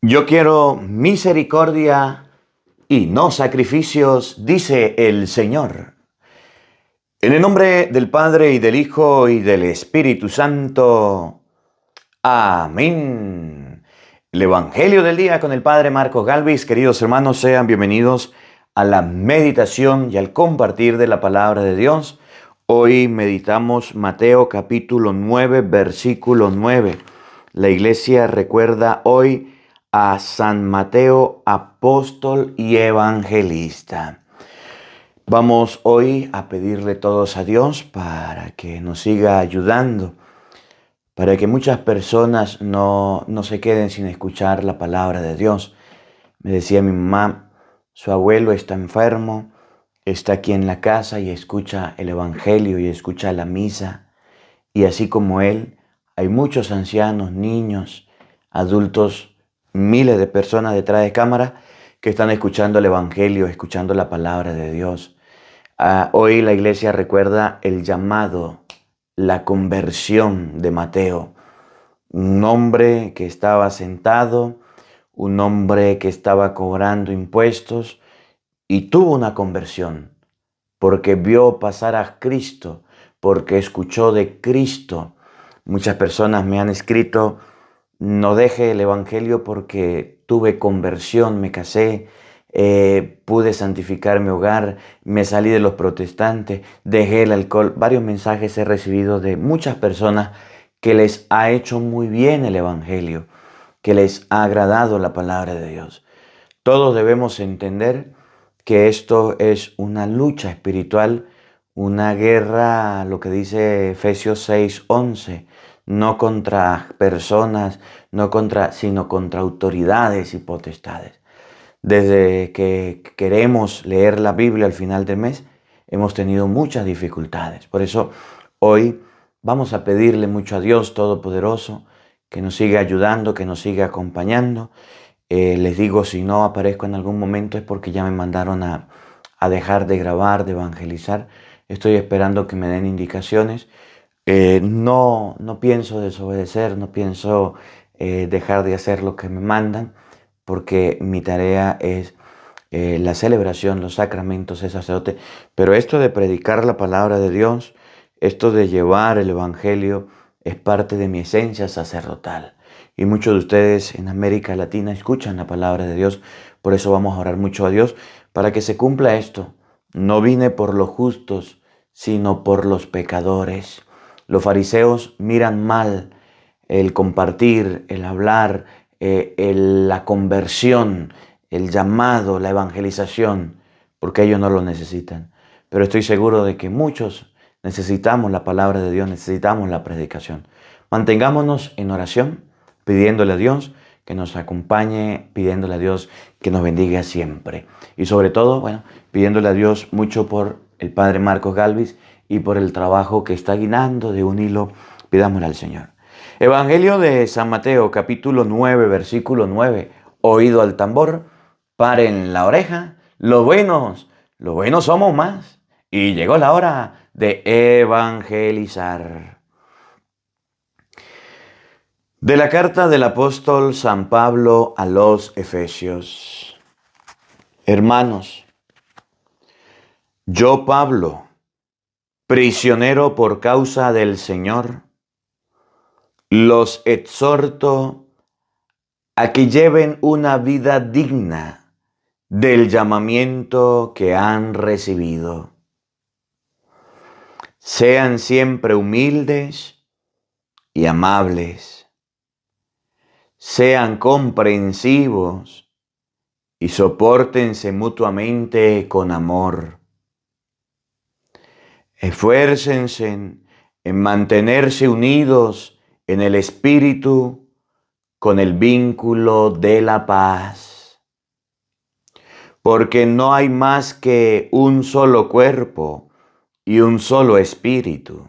Yo quiero misericordia y no sacrificios, dice el Señor. En el nombre del Padre y del Hijo y del Espíritu Santo. Amén. El Evangelio del día con el Padre Marcos Galvis. Queridos hermanos, sean bienvenidos a la meditación y al compartir de la palabra de Dios. Hoy meditamos Mateo capítulo 9, versículo 9. La iglesia recuerda hoy a San Mateo, apóstol y evangelista. Vamos hoy a pedirle todos a Dios para que nos siga ayudando, para que muchas personas no se queden sin escuchar la palabra de Dios. Me decía mi mamá, su abuelo está enfermo, está aquí en la casa y escucha el evangelio y escucha la misa. Y así como él, hay muchos ancianos, niños, adultos, miles de personas detrás de cámara que están escuchando el evangelio, escuchando la palabra de Dios. Hoy la iglesia recuerda el llamado, la conversión de Mateo. Un hombre que estaba sentado, un hombre que estaba cobrando impuestos y tuvo una conversión porque vio pasar a Cristo, porque escuchó de Cristo. Muchas personas me han escrito: no deje el evangelio porque tuve conversión, me casé, pude santificar mi hogar, me salí de los protestantes, dejé el alcohol. Varios mensajes he recibido de muchas personas que les ha hecho muy bien el evangelio, que les ha agradado la palabra de Dios. Todos debemos entender que esto es una lucha espiritual, una guerra, lo que dice Efesios 6:11, no contra personas, sino contra autoridades y potestades. Desde que queremos leer la Biblia al final del mes, hemos tenido muchas dificultades. Por eso hoy vamos a pedirle mucho a Dios Todopoderoso que nos siga ayudando, que nos siga acompañando. Les digo, si no aparezco en algún momento es porque ya me mandaron a dejar de grabar, de evangelizar. Estoy esperando que me den indicaciones. No pienso desobedecer, no pienso dejar de hacer lo que me mandan, porque mi tarea es la celebración, los sacramentos, es sacerdote. Pero esto de predicar la palabra de Dios, esto de llevar el evangelio, es parte de mi esencia sacerdotal. Y muchos de ustedes en América Latina escuchan la palabra de Dios. Por eso vamos a orar mucho a Dios para que se cumpla esto. No vine por los justos, sino por los pecadores. Los fariseos miran mal el compartir, el hablar, la conversión, el llamado, la evangelización, porque ellos no lo necesitan. Pero estoy seguro de que muchos necesitamos la palabra de Dios, necesitamos la predicación. Mantengámonos en oración, pidiéndole a Dios que nos acompañe, pidiéndole a Dios que nos bendiga siempre. Y sobre todo, pidiéndole a Dios mucho por el Padre Marcos Galvis y por el trabajo que está guinando de un hilo. Pidámosle al Señor. Evangelio de San Mateo, capítulo 9, versículo 9. Oído al tambor, paren la oreja, los buenos somos más. Y llegó la hora de evangelizar. De la carta del apóstol San Pablo a los Efesios. Hermanos, yo Pablo, prisionero por causa del Señor, los exhorto a que lleven una vida digna del llamamiento que han recibido. Sean siempre humildes y amables. Sean comprensivos y sopórtense mutuamente con amor. Esfuércense en mantenerse unidos en el espíritu con el vínculo de la paz. Porque no hay más que un solo cuerpo y un solo espíritu,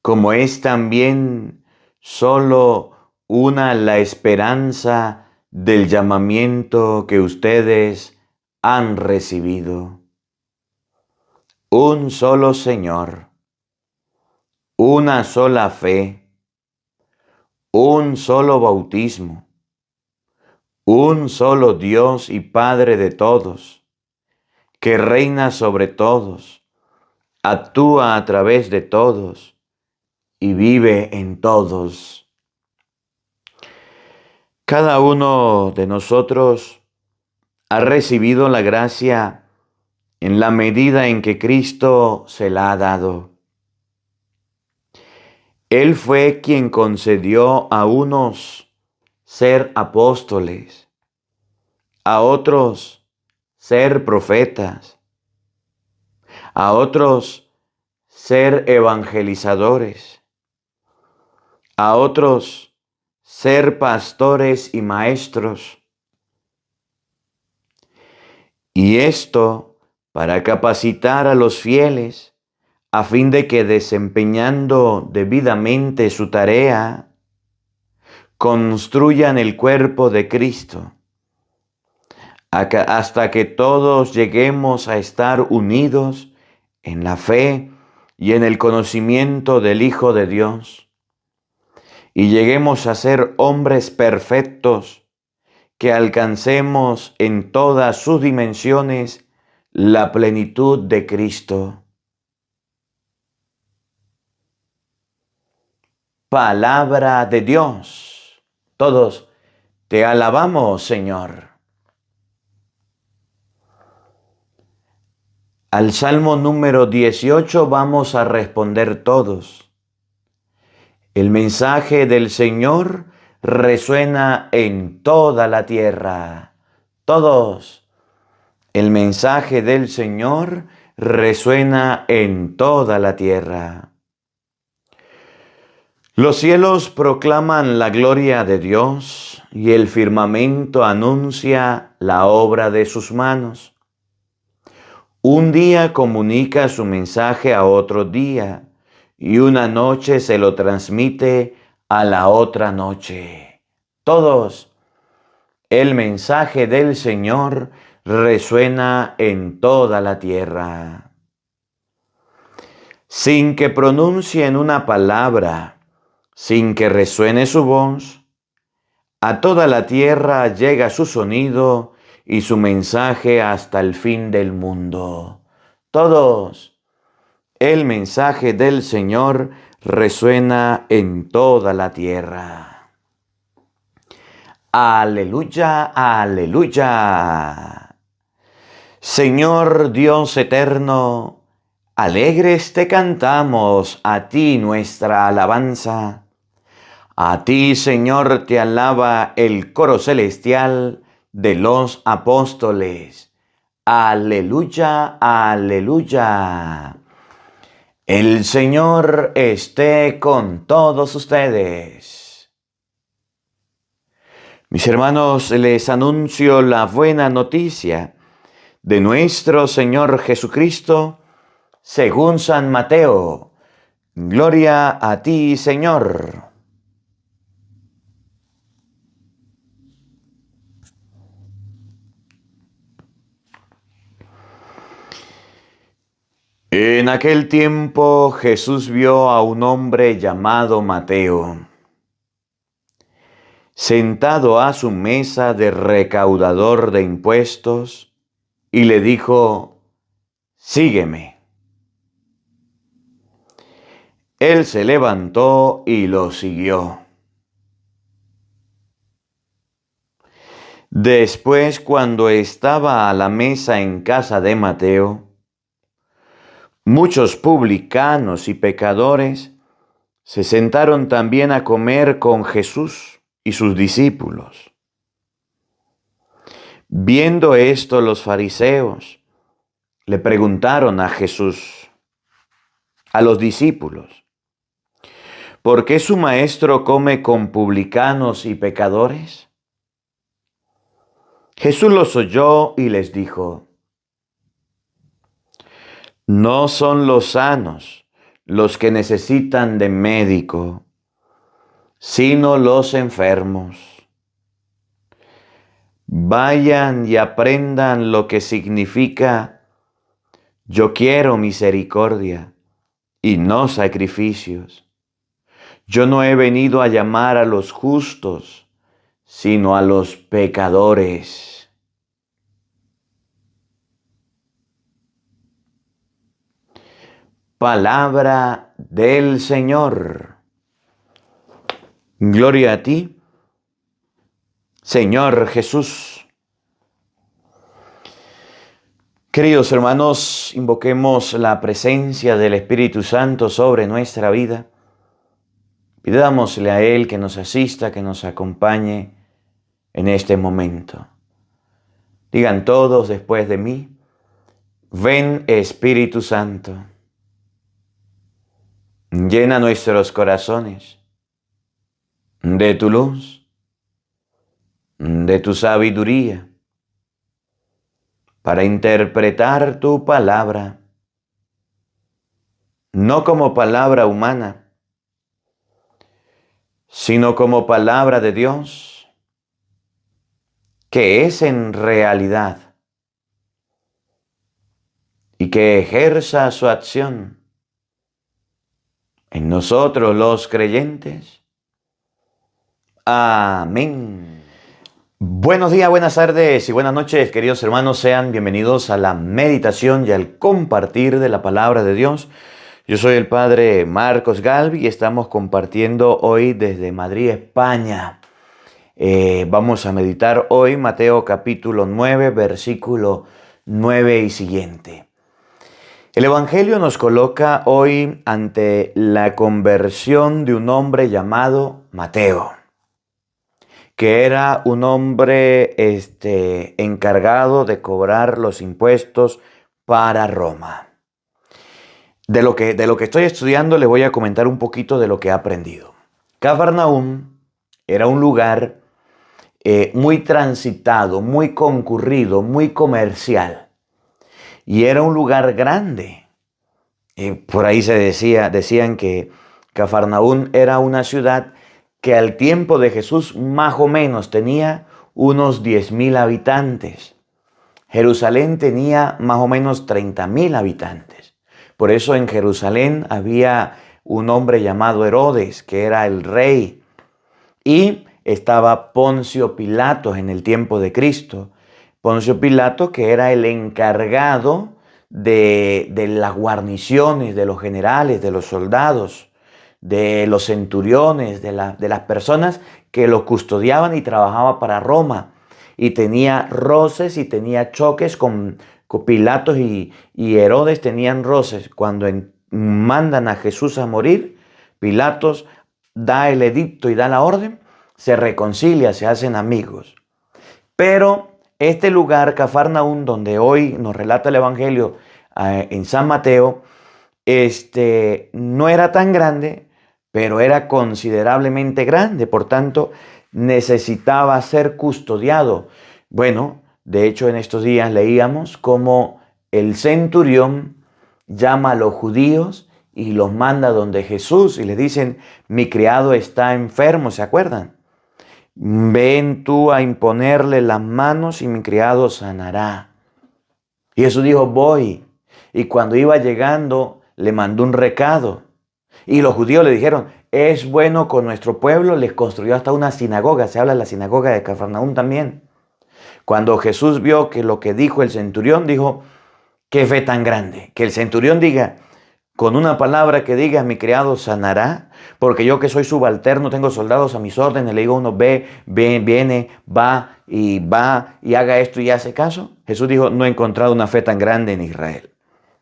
como es también solo una la esperanza del llamamiento que ustedes han recibido. Un solo Señor, una sola fe, un solo bautismo, un solo Dios y Padre de todos, que reina sobre todos, actúa a través de todos y vive en todos. Cada uno de nosotros ha recibido la gracia en la medida en que Cristo se la ha dado. Él fue quien concedió a unos ser apóstoles, a otros ser profetas, a otros ser evangelizadores, a otros ser pastores y maestros. Y esto para capacitar a los fieles a fin de que desempeñando debidamente su tarea, construyan el cuerpo de Cristo, hasta que todos lleguemos a estar unidos en la fe y en el conocimiento del Hijo de Dios, y lleguemos a ser hombres perfectos, que alcancemos en todas sus dimensiones la plenitud de Cristo. Palabra de Dios. Todos te alabamos, Señor. Al Salmo número 18 vamos a responder todos. El mensaje del Señor resuena en toda la tierra. Todos. El mensaje del Señor resuena en toda la tierra. Los cielos proclaman la gloria de Dios y el firmamento anuncia la obra de sus manos. Un día comunica su mensaje a otro día y una noche se lo transmite a la otra noche. Todos, el mensaje del Señor resuena en toda la tierra. Sin que pronuncien una palabra, sin que resuene su voz, a toda la tierra llega su sonido y su mensaje hasta el fin del mundo. Todos, el mensaje del Señor resuena en toda la tierra. Aleluya, aleluya. Señor Dios eterno, alegres te cantamos, a ti nuestra alabanza. A ti, Señor, te alaba el coro celestial de los apóstoles. Aleluya, aleluya. El Señor esté con todos ustedes. Mis hermanos, les anuncio la buena noticia de nuestro Señor Jesucristo según San Mateo. Gloria a ti, Señor. En aquel tiempo Jesús vio a un hombre llamado Mateo, sentado a su mesa de recaudador de impuestos, y le dijo: «Sígueme». Él se levantó y lo siguió. Después, cuando estaba a la mesa en casa de Mateo, muchos publicanos y pecadores se sentaron también a comer con Jesús y sus discípulos. Viendo esto, los fariseos le preguntaron a Jesús, a los discípulos: ¿por qué su maestro come con publicanos y pecadores? Jesús los oyó y les dijo: no son los sanos los que necesitan de médico, sino los enfermos. Vayan y aprendan lo que significa: yo quiero misericordia y no sacrificios. Yo no he venido a llamar a los justos, sino a los pecadores. Palabra del Señor. Gloria a ti, Señor Jesús. Queridos hermanos, invoquemos la presencia del Espíritu Santo sobre nuestra vida. Pidámosle a Él que nos asista, que nos acompañe en este momento. Digan todos después de mí: ven Espíritu Santo, llena nuestros corazones de tu luz, de tu sabiduría, para interpretar tu palabra, no como palabra humana, sino como palabra de Dios, que es en realidad, y que ejerza su acción en nosotros los creyentes. Amén. Buenos días, buenas tardes y buenas noches, queridos hermanos. Sean bienvenidos a la meditación y al compartir de la palabra de Dios. Yo soy el Padre Marcos Galvi y estamos compartiendo hoy desde Madrid, España. Vamos a meditar hoy Mateo capítulo 9, versículo 9 y siguiente. El Evangelio nos coloca hoy ante la conversión de un hombre llamado Mateo, que era un hombre encargado de cobrar los impuestos para Roma. De lo que estoy estudiando les voy a comentar un poquito de lo que he aprendido. Cafarnaúm era un lugar muy transitado, muy concurrido, muy comercial. Y era un lugar grande. Por ahí decían que Cafarnaúm era una ciudad que al tiempo de Jesús más o menos tenía unos 10.000 habitantes. Jerusalén tenía más o menos 30.000 habitantes. Por eso en Jerusalén había un hombre llamado Herodes, que era el rey. Y estaba Poncio Pilato en el tiempo de Cristo. Poncio Pilato, que era el encargado de las guarniciones, de los generales, de los soldados, de los centuriones, de las personas que los custodiaban y trabajaban para Roma. Y tenía roces y tenía choques con Pilatos y Herodes tenían roces. Cuando mandan a Jesús a morir, Pilatos da el edicto y da la orden, se reconcilia, se hacen amigos. Pero este lugar, Cafarnaúm, donde hoy nos relata el Evangelio en San Mateo, no era tan grande, pero era considerablemente grande, por tanto, necesitaba ser custodiado. Bueno, de hecho, en estos días leíamos cómo el centurión llama a los judíos y los manda donde Jesús y les dicen: mi criado está enfermo, ¿se acuerdan? Ven tú a imponerle las manos y mi criado sanará. Y Jesús dijo: voy. Y cuando iba llegando, le mandó un recado. Y los judíos le dijeron: es bueno con nuestro pueblo, les construyó hasta una sinagoga. Se habla de la sinagoga de Cafarnaúm también. Cuando Jesús vio que lo que dijo el centurión, dijo: qué fe tan grande. Que el centurión diga, con una palabra que diga: mi criado sanará, porque yo que soy subalterno, tengo soldados a mis órdenes, le digo a uno: viene, va y haga esto y hace caso. Jesús dijo: no he encontrado una fe tan grande en Israel.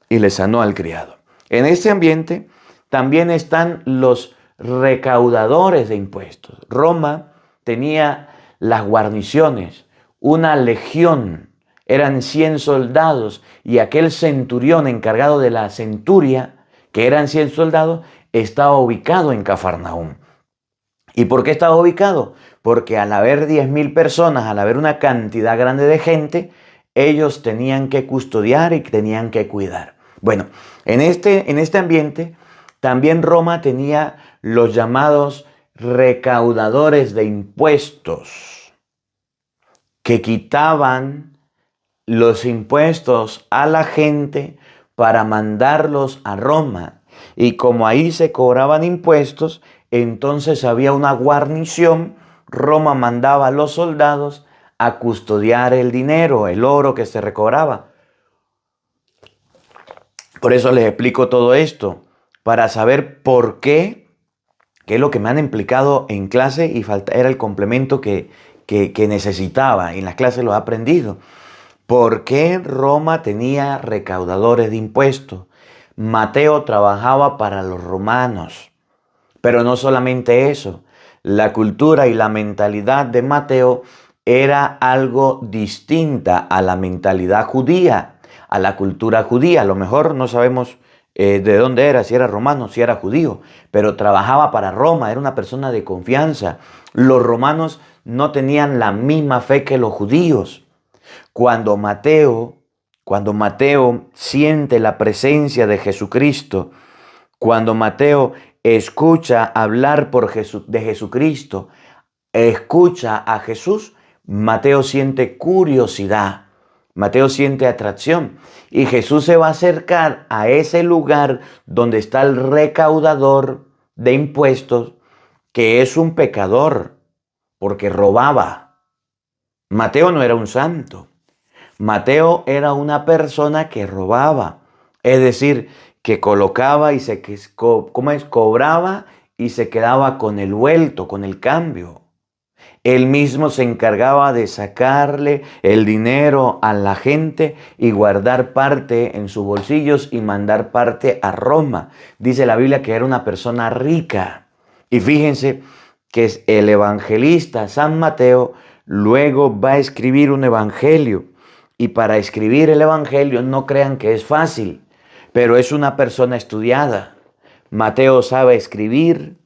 Y le sanó al criado. En este ambiente también están los recaudadores de impuestos. Roma tenía las guarniciones, una legión, eran 100 soldados, y aquel centurión encargado de la centuria, que eran 100 soldados, estaba ubicado en Cafarnaúm. ¿Y por qué estaba ubicado? Porque al haber 10.000 personas, al haber una cantidad grande de gente, ellos tenían que custodiar y tenían que cuidar. Bueno, en este ambiente también Roma tenía los llamados recaudadores de impuestos, que quitaban los impuestos a la gente para mandarlos a Roma. Y como ahí se cobraban impuestos, entonces había una guarnición Roma mandaba a los soldados a custodiar el dinero, el oro que se recobraba. Por eso les explico todo esto, para saber por qué, que es lo que me han explicado en clase y era el complemento que necesitaba. En las clases lo he aprendido. ¿Por qué Roma tenía recaudadores de impuestos? Mateo trabajaba para los romanos. Pero no solamente eso. La cultura y la mentalidad de Mateo era algo distinta a la mentalidad judía, a la cultura judía. A lo mejor no sabemos de dónde era, si era romano, si era judío, pero trabajaba para Roma, era una persona de confianza. Los romanos no tenían la misma fe que los judíos. Cuando Mateo siente la presencia de Jesucristo, cuando Mateo escucha hablar de Jesucristo, escucha a Jesús, Mateo siente curiosidad, Mateo siente atracción. Y Jesús se va a acercar a ese lugar donde está el recaudador de impuestos, que es un pecador, porque robaba. Mateo no era un santo. Mateo era una persona que robaba, es decir, que colocaba y cobraba y se quedaba con el vuelto, con el cambio. Él mismo se encargaba de sacarle el dinero a la gente y guardar parte en sus bolsillos y mandar parte a Roma. Dice la Biblia que era una persona rica. Y fíjense que el evangelista San Mateo luego va a escribir un evangelio. Y para escribir el evangelio no crean que es fácil, pero es una persona estudiada. Mateo sabe escribir,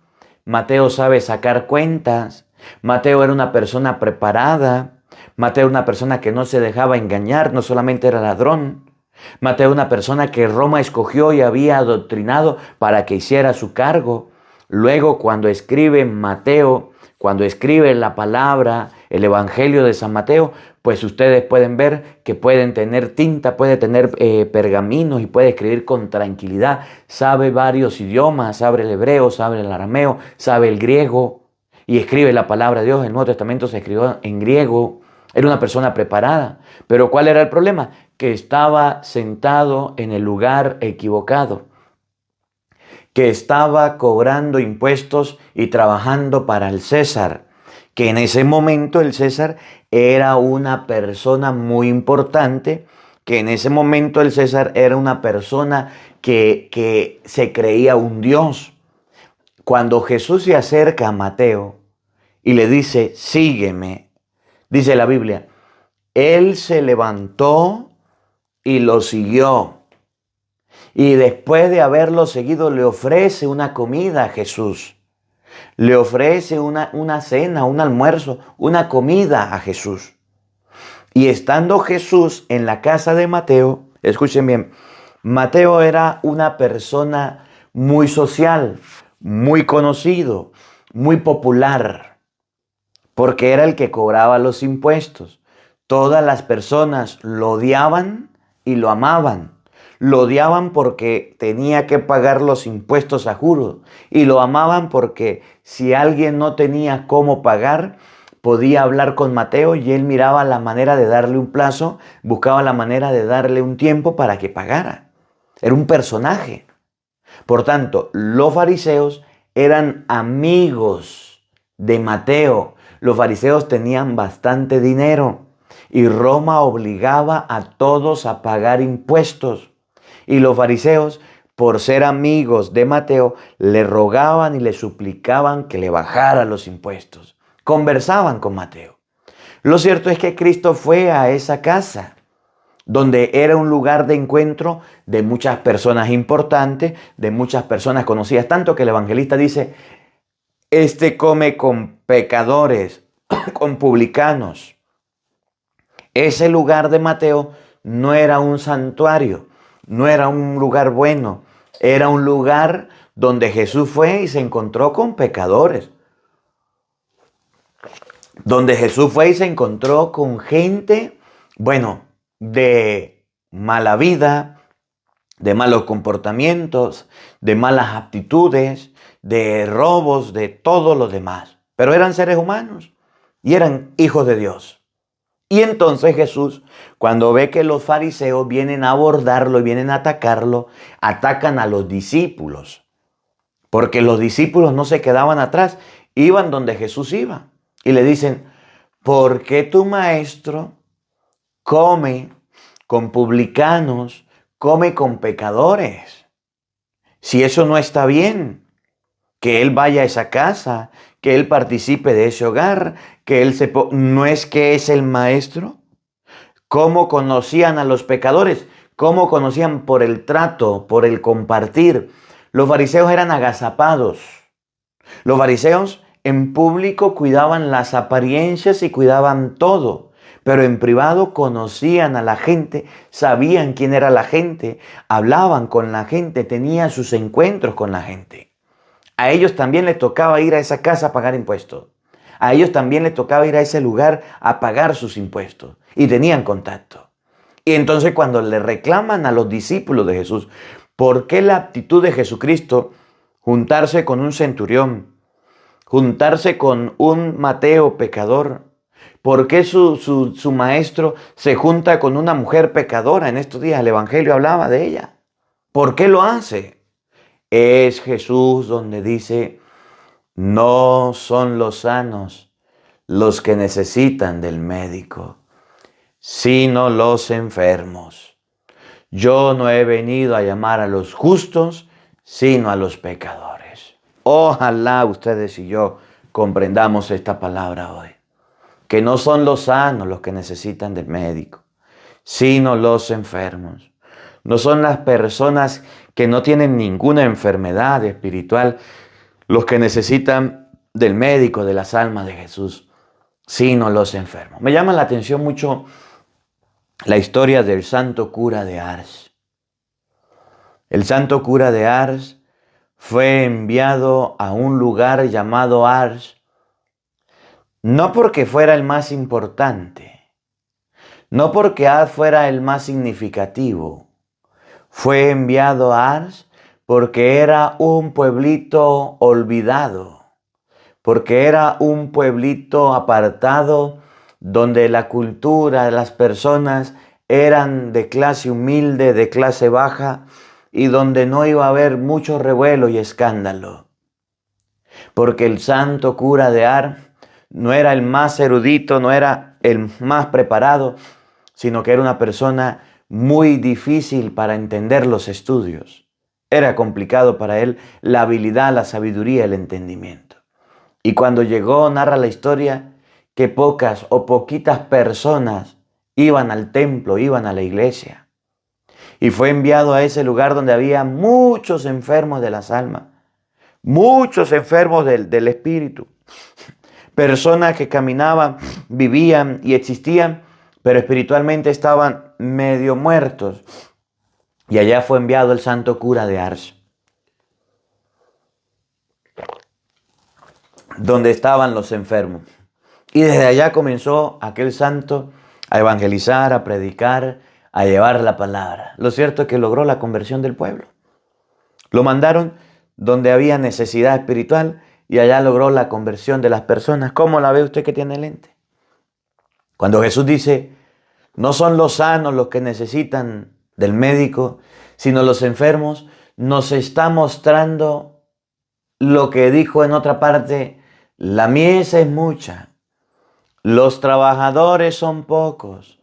Mateo sabe sacar cuentas, Mateo era una persona preparada, Mateo era una persona que no se dejaba engañar, no solamente era ladrón. Mateo era una persona que Roma escogió y había adoctrinado para que hiciera su cargo. Luego, cuando escribe Mateo, cuando escribe la palabra, el Evangelio de San Mateo, pues ustedes pueden ver que pueden tener tinta, puede tener pergaminos y puede escribir con tranquilidad. Sabe varios idiomas, sabe el hebreo, sabe el arameo, sabe el griego y escribe la palabra de Dios. El Nuevo Testamento se escribió en griego. Era una persona preparada. Pero ¿cuál era el problema? Que estaba sentado en el lugar equivocado, que estaba cobrando impuestos y trabajando para el César, que en ese momento el César era una persona muy importante, que en ese momento el César era una persona que se creía un Dios. Cuando Jesús se acerca a Mateo y le dice, sígueme, dice la Biblia, él se levantó y lo siguió. Y después de haberlo seguido, le ofrece una comida a Jesús. Le ofrece una cena, un almuerzo, una comida a Jesús. Y estando Jesús en la casa de Mateo, escuchen bien, Mateo era una persona muy social, muy conocido, muy popular, porque era el que cobraba los impuestos. Todas las personas lo odiaban y lo amaban. Lo odiaban porque tenía que pagar los impuestos a juro y lo amaban porque si alguien no tenía cómo pagar, podía hablar con Mateo y él miraba la manera de darle un plazo, buscaba la manera de darle un tiempo para que pagara. Era un personaje. Por tanto, los fariseos eran amigos de Mateo. Los fariseos tenían bastante dinero y Roma obligaba a todos a pagar impuestos. Y los fariseos, por ser amigos de Mateo, le rogaban y le suplicaban que le bajara los impuestos. Conversaban con Mateo. Lo cierto es que Cristo fue a esa casa, donde era un lugar de encuentro de muchas personas importantes, de muchas personas conocidas, tanto que el evangelista dice, este come con pecadores, con publicanos. Ese lugar de Mateo no era un santuario, no era un lugar bueno, era un lugar donde Jesús fue y se encontró con pecadores. Donde Jesús fue y se encontró con gente, bueno, de mala vida, de malos comportamientos, de malas aptitudes, de robos, de todo lo demás. Pero eran seres humanos. y eran hijos de Dios. Y entonces Jesús, cuando ve que los fariseos vienen a abordarlo y vienen a atacarlo, atacan a los discípulos. Porque los discípulos no se quedaban atrás, iban donde Jesús iba. Y le dicen, ¿por qué tu maestro come con publicanos, come con pecadores? Si eso no está bien, que él vaya a esa casa, que él participe de ese hogar, que él ¿no es que es el maestro? ¿Cómo conocían a los pecadores? ¿Cómo conocían? Por el trato, por el compartir. Los fariseos eran agazapados. Los fariseos en público cuidaban las apariencias y cuidaban todo, pero en privado conocían a la gente, sabían quién era la gente, hablaban con la gente, tenían sus encuentros con la gente. A ellos también les tocaba ir a esa casa a pagar impuestos. A ellos también les tocaba ir a ese lugar a pagar sus impuestos. Y tenían contacto. Y entonces cuando le reclaman a los discípulos de Jesús, ¿por qué la actitud de Jesucristo juntarse con un centurión, juntarse con un Mateo pecador? ¿Por qué su maestro se junta con una mujer pecadora? En estos días el Evangelio hablaba de ella. ¿Por qué lo hace? Es Jesús donde dice, no son los sanos los que necesitan del médico, sino los enfermos. Yo no he venido a llamar a los justos, sino a los pecadores. Ojalá ustedes y yo comprendamos esta palabra hoy. Que no son los sanos los que necesitan del médico, sino los enfermos. No son las personas que no tienen ninguna enfermedad espiritual los que necesitan del médico de las almas de Jesús, sino los enfermos. Me llama la atención mucho la historia del santo cura de Ars. El santo cura de Ars fue enviado a un lugar llamado Ars, no porque fuera el más importante, no porque Ars fuera el más significativo. Fue enviado a Ars porque era un pueblito olvidado, porque era un pueblito apartado donde la cultura de las personas eran de clase humilde, de clase baja, y donde no iba a haber mucho revuelo y escándalo. Porque el santo cura de Ars no era el más erudito, no era el más preparado, sino que era una persona muy difícil para entender los estudios. Era complicado para él la habilidad, la sabiduría, el entendimiento. Y cuando llegó, narra la historia, que pocas o poquitas personas iban al templo, iban a la iglesia. Y fue enviado a ese lugar donde había muchos enfermos de las almas, muchos enfermos del espíritu. Personas que caminaban, vivían y existían, pero espiritualmente estaban medio muertos. Y allá fue enviado el santo cura de Ars, donde estaban los enfermos. Y desde allá comenzó aquel santo a evangelizar, a predicar, a llevar la palabra. Lo cierto es que logró la conversión del pueblo. Lo mandaron donde había necesidad espiritual y allá logró la conversión de las personas. ¿Cómo la ve usted que tiene lente? Cuando Jesús dice, no son los sanos los que necesitan del médico, sino los enfermos, nos está mostrando lo que dijo en otra parte, la mies es mucha, los trabajadores son pocos,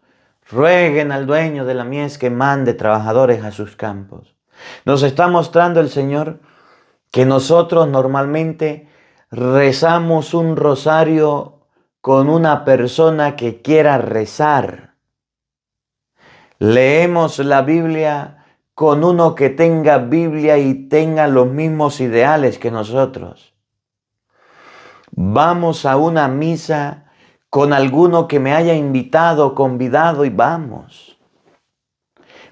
rueguen al dueño de la mies que mande trabajadores a sus campos. Nos está mostrando el Señor que nosotros normalmente rezamos un rosario con una persona que quiera rezar. Leemos la Biblia con uno que tenga Biblia y tenga los mismos ideales que nosotros. Vamos a una misa con alguno que me haya invitado, convidado y vamos.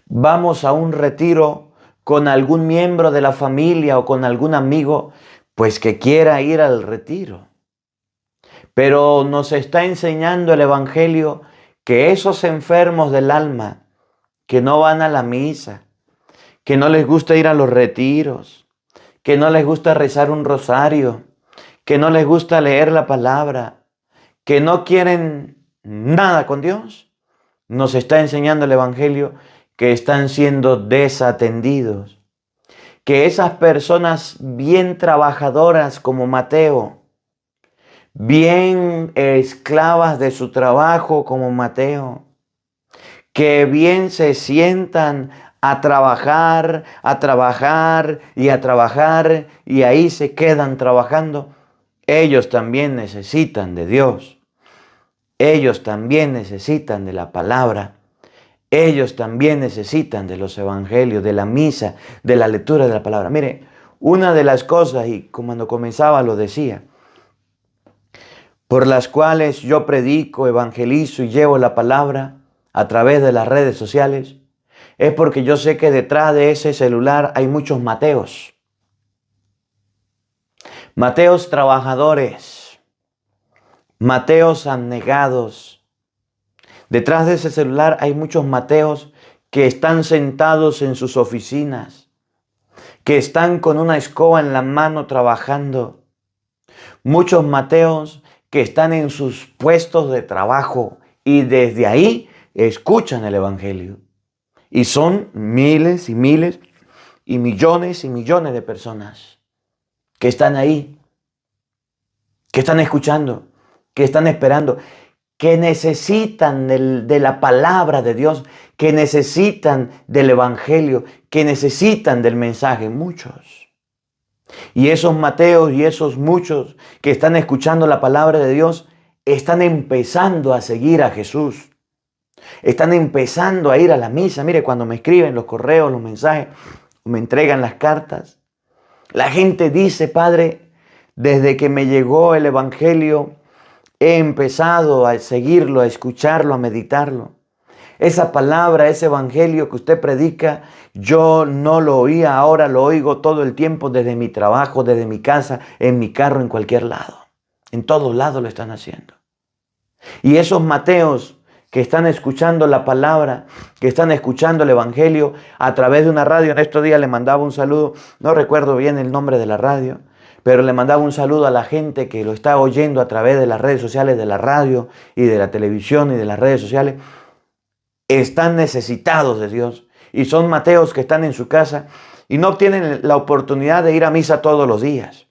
Vamos a un retiro con algún miembro de la familia o con algún amigo, pues que quiera ir al retiro. Pero nos está enseñando el Evangelio que esos enfermos del alma que no van a la misa, que no les gusta ir a los retiros, que no les gusta rezar un rosario, que no les gusta leer la palabra, que no quieren nada con Dios, nos está enseñando el Evangelio que están siendo desatendidos. Que esas personas bien trabajadoras como Mateo, bien esclavas de su trabajo como Mateo, que bien se sientan a trabajar y a trabajar y ahí se quedan trabajando, ellos también necesitan de Dios. Ellos también necesitan de la palabra. Ellos también necesitan de los evangelios, de la misa, de la lectura de la palabra. Mire, una de las cosas, y cuando comenzaba lo decía, por las cuales yo predico, evangelizo y llevo la palabra a través de las redes sociales, es porque yo sé que detrás de ese celular hay muchos Mateos. Mateos trabajadores, Mateos abnegados. Detrás de ese celular hay muchos Mateos que están sentados en sus oficinas, que están con una escoba en la mano trabajando. Muchos Mateos que están en sus puestos de trabajo y desde ahí escuchan el Evangelio. Y son miles y miles y millones de personas que están ahí, que están escuchando, que están esperando, que necesitan de la palabra de Dios, que necesitan del Evangelio, que necesitan del mensaje. Muchos. Y esos Mateos y esos muchos que están escuchando la palabra de Dios, están empezando a seguir a Jesús. Están empezando a ir a la misa. Mire, cuando me escriben los correos, los mensajes, me entregan las cartas, la gente dice: Padre, desde que me llegó el Evangelio, he empezado a seguirlo, a escucharlo, a meditarlo. Esa palabra, ese Evangelio que usted predica, yo no lo oía, ahora lo oigo todo el tiempo desde mi trabajo, desde mi casa, en mi carro, en cualquier lado. En todos lados lo están haciendo. Y esos Mateos que están escuchando la palabra, que están escuchando el Evangelio a través de una radio. En estos días le mandaba un saludo, no recuerdo bien el nombre de la radio, pero le mandaba un saludo a la gente que lo está oyendo a través de las redes sociales, de la radio y de la televisión y de las redes sociales. Están necesitados de Dios y son Mateos que están en su casa y no tienen la oportunidad de ir a misa todos los días.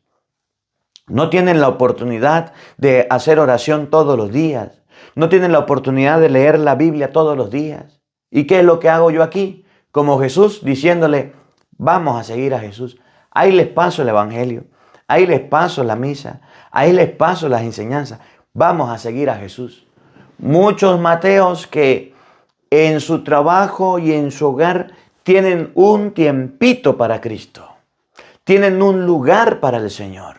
No tienen la oportunidad de hacer oración todos los días. No tienen la oportunidad de leer la Biblia todos los días. ¿Y qué es lo que hago yo aquí? Como Jesús, diciéndole: vamos a seguir a Jesús. Ahí les paso el Evangelio. Ahí les paso la misa. Ahí les paso las enseñanzas. Vamos a seguir a Jesús. Muchos Mateos que en su trabajo y en su hogar tienen un tiempito para Cristo. Tienen un lugar para el Señor.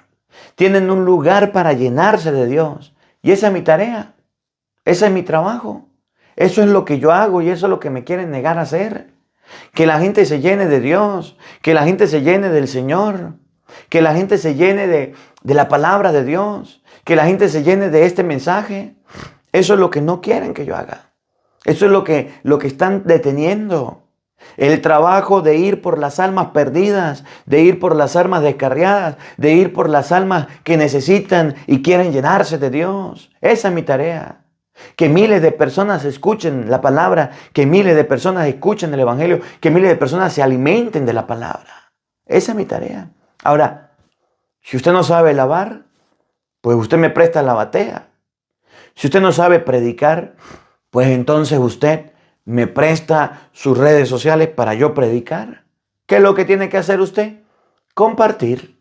Tienen un lugar para llenarse de Dios. Y esa es mi tarea. Ese es mi trabajo. Eso es lo que yo hago y eso es lo que me quieren negar a hacer. Que la gente se llene de Dios. Que la gente se llene del Señor. Que la gente se llene de la palabra de Dios. Que la gente se llene de este mensaje. Eso es lo que no quieren que yo haga. Eso es lo que están deteniendo. El trabajo de ir por las almas perdidas, de ir por las almas descarriadas, de ir por las almas que necesitan y quieren llenarse de Dios. Esa es mi tarea. Que miles de personas escuchen la palabra, que miles de personas escuchen el Evangelio, que miles de personas se alimenten de la palabra. Esa es mi tarea. Ahora, si usted no sabe lavar, pues usted me presta la batea. Si usted no sabe predicar, pues entonces usted me presta sus redes sociales para yo predicar. ¿Qué es lo que tiene que hacer usted? Compartir.